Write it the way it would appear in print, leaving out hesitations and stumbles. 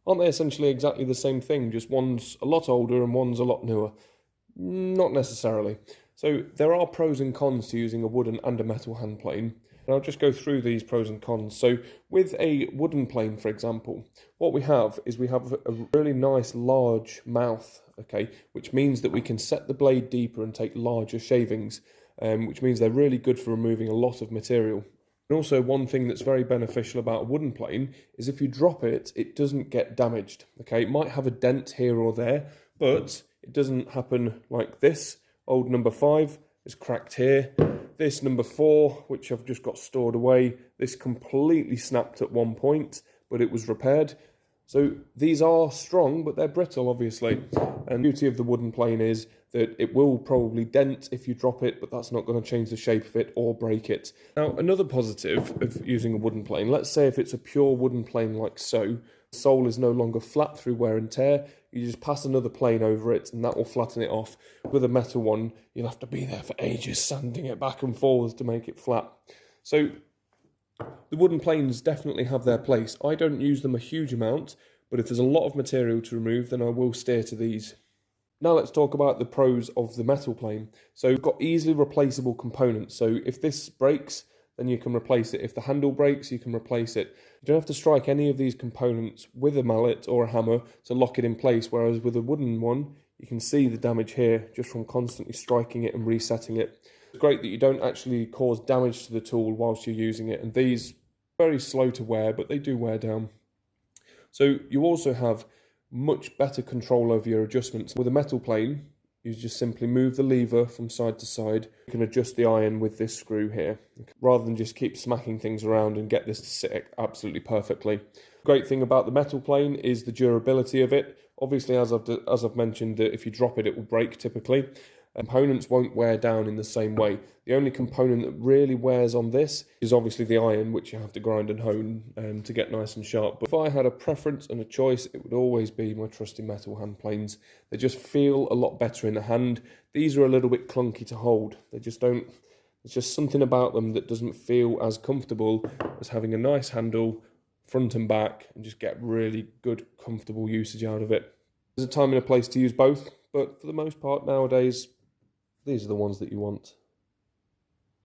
Aren't they essentially exactly the same thing, just one's a lot older and one's a lot newer? Not necessarily. So there are pros and cons to using a wooden and a metal hand plane. And I'll just go through these pros and cons. So with a wooden plane, for example, what we have is we have a really nice large mouth, okay, which means that we can set the blade deeper and take larger shavings, which means they're really good for removing a lot of material. And also one thing that's very beneficial about a wooden plane is if you drop it, it doesn't get damaged, okay? It might have a dent here or there, but it doesn't happen like this. Old number 5 is cracked here. This number 4, which I've just got stored away, this completely snapped at one point, but it was repaired. So these are strong, but they're brittle, obviously. And the beauty of the wooden plane is that it will probably dent if you drop it, but that's not going to change the shape of it or break it. Now, another positive of using a wooden plane, let's say if it's a pure wooden plane like so, the sole is no longer flat through wear and tear, you just pass another plane over it and that will flatten it off. With a metal one, you'll have to be there for ages sanding it back and forwards to make it flat. So the wooden planes definitely have their place. I don't use them a huge amount, but if there's a lot of material to remove, then I will steer to these. Now let's talk about the pros of the metal plane. So we've got easily replaceable components. So if this breaks, then you can replace it. If the handle breaks, you can replace it. You don't have to strike any of these components with a mallet or a hammer to lock it in place, whereas with a wooden one, you can see the damage here just from constantly striking it and resetting it. It's great that you don't actually cause damage to the tool whilst you're using it, and these are very slow to wear, but they do wear down. So you also have much better control over your adjustments. With a metal plane, you just simply move the lever from side to side. You can adjust the iron with this screw here, rather than just keep smacking things around and get this to sit absolutely perfectly. Great thing about the metal plane is the durability of it. Obviously, as I've mentioned, that if you drop it, it will break typically. Components won't wear down in the same way. The only component that really wears on this is obviously the iron, which you have to grind and hone to get nice and sharp. But if I had a preference and a choice, it would always be my trusty metal hand planes. They just feel a lot better in the hand. These are a little bit clunky to hold. They just don't, there's just something about them that doesn't feel as comfortable as having a nice handle, front and back, and just get really good, comfortable usage out of it. There's a time and a place to use both, but for the most part nowadays, these are the ones that you want.